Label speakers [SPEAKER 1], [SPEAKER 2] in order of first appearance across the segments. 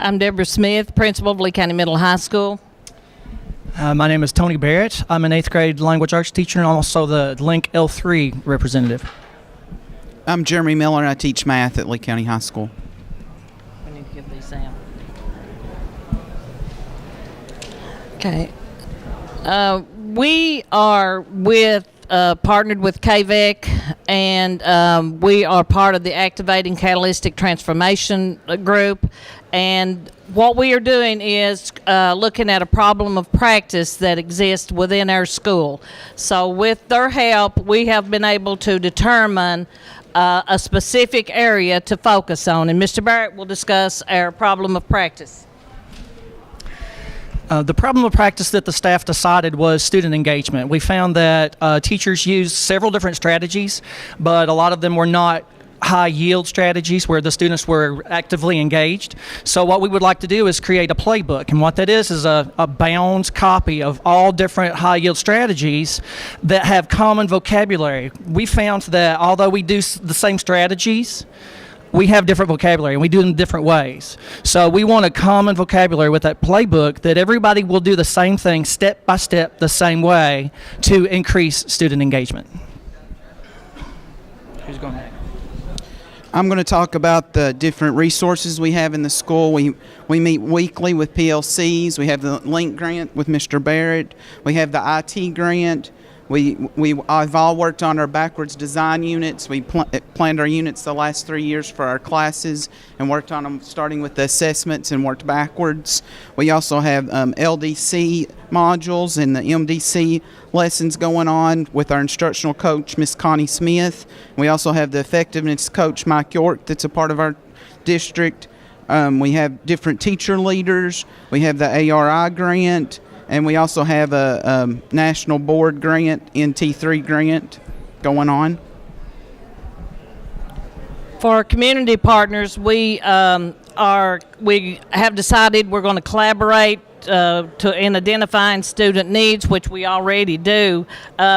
[SPEAKER 1] I'm Deborah Smith, principal of Lee County Middle High School.
[SPEAKER 2] My name is Tony Barrett. I'm an 8th grade language arts teacher and also the Link L3 representative.
[SPEAKER 3] I'm Jeremy Miller and I teach math at Lee County High School.
[SPEAKER 1] We need to give these out. Okay. We are partnered with KVEC, and we are part of the Activating Catalytic Transformation group. And what we are doing is looking at a problem of practice that exists within our school. So with their help, we have been able to determine a specific area to focus on. And Mr. Barrett will discuss our problem of practice.
[SPEAKER 2] The problem of practice that the staff decided was student engagement. We found that teachers used several different strategies, but a lot of them were not high yield strategies where the students were actively engaged. So what we would like to do is create a playbook, and what that is a bound copy of all different high yield strategies that have common vocabulary. We found that although we do the same strategies, we have different vocabulary and we do them different ways. So we want a common vocabulary with that playbook that everybody will do the same thing step by step the same way to increase student engagement. Who's going next?
[SPEAKER 3] I'm going to talk about the different resources we have in the school. We meet weekly with PLCs. We have the Link grant with Mr. Barrett. We have the IT grant. I've all worked on our backwards design units. We planned our units the last 3 years for our classes and worked on them starting with the assessments and worked backwards. We also have LDC modules and the MDC lessons going on with our instructional coach, Miss Connie Smith. We also have the effectiveness coach, Mike York, that's a part of our district. We have different teacher leaders. We have the ARI grant. And we also have a national board grant, NT3 grant, going on.
[SPEAKER 1] For our community partners, we have decided we're going to collaborate in identifying student needs, which we already do,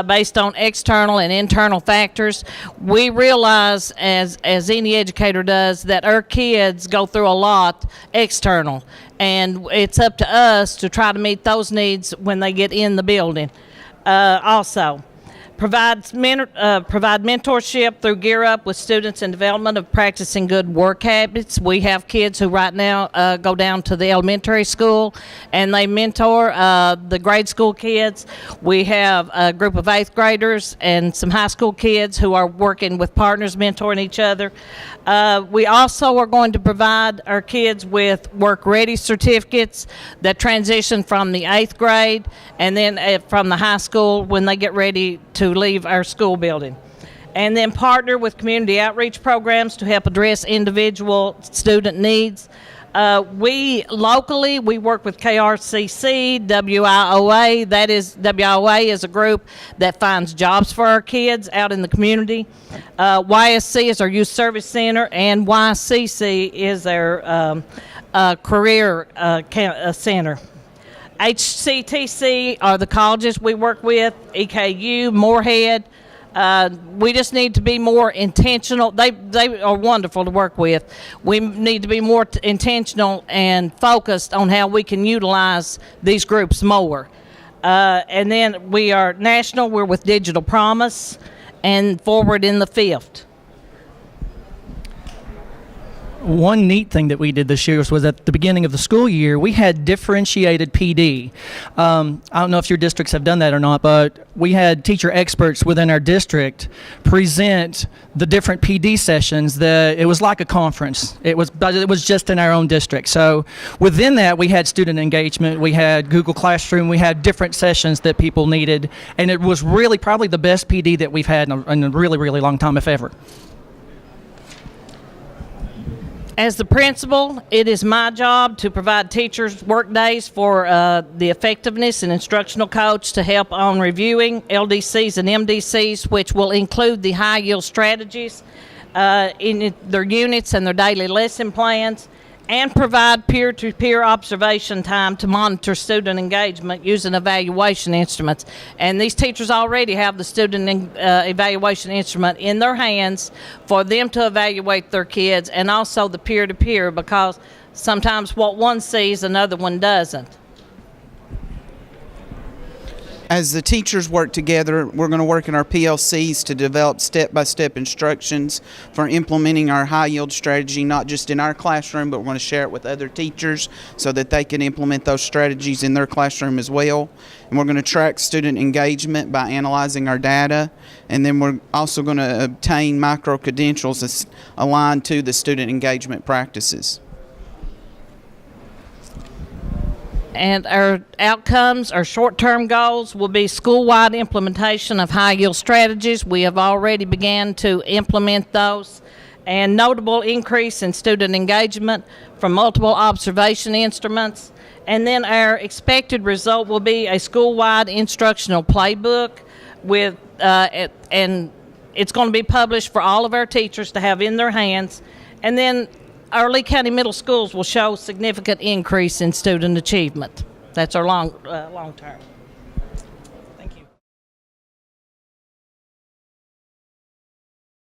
[SPEAKER 1] based on external and internal factors. We realize, as any educator does, that our kids go through a lot external, and it's up to us to try to meet those needs when they get in the building. Also, provide mentorship through Gear Up with students in development of practicing good work habits. We have kids who right now go down to the elementary school and they mentor the grade school kids. We have a group of 8th graders and some high school kids who are working with partners, mentoring each other. We also are going to provide our kids with work-ready certificates that transition from the 8th grade and then from the high school when they get ready to leave our school building. And then partner with community outreach programs to help address individual student needs. We locally work with KRCC, WIOA. WIOA is a group that finds jobs for our kids out in the community. YSC is our youth service center, and YCC is our career center. HCTC are the colleges we work with, EKU, Moorhead. We just need to be more intentional. They are wonderful to work with. We need to be more intentional and focused on how we can utilize these groups more. And then we are national. We're with Digital Promise and Forward in the Fifth.
[SPEAKER 2] One neat thing that we did this year was at the beginning of the school year, we had differentiated PD. I don't know if your districts have done that or not, but we had teacher experts within our district present the different PD sessions. It was like a conference. But it was just in our own district. So within that, we had student engagement, we had Google Classroom, we had different sessions that people needed, and it was really probably the best PD that we've had in a really, really long time, if ever.
[SPEAKER 1] As the principal, it is my job to provide teachers work days for the effectiveness and instructional coach to help on reviewing LDCs and MDCs, which will include the high yield strategies in their units and their daily lesson plans, and provide peer-to-peer observation time to monitor student engagement using evaluation instruments. And these teachers already have the student evaluation instrument in their hands for them to evaluate their kids, and also the peer-to-peer, because sometimes what one sees, another one doesn't.
[SPEAKER 3] As the teachers work together, we're going to work in our PLCs to develop step-by-step instructions for implementing our high yield strategy, not just in our classroom, but we're going to share it with other teachers so that they can implement those strategies in their classroom as well. And we're going to track student engagement by analyzing our data. And then we're also going to obtain micro-credentials aligned to the student engagement practices.
[SPEAKER 1] And our outcomes, our short-term goals will be school-wide implementation of high-yield strategies. We have already began to implement those. And notable increase in student engagement from multiple observation instruments. And then our expected result will be a school-wide instructional playbook with, and it's going to be published for all of our teachers to have in their hands. And then our Lee County Middle Schools will show significant increase in student achievement. That's our long term.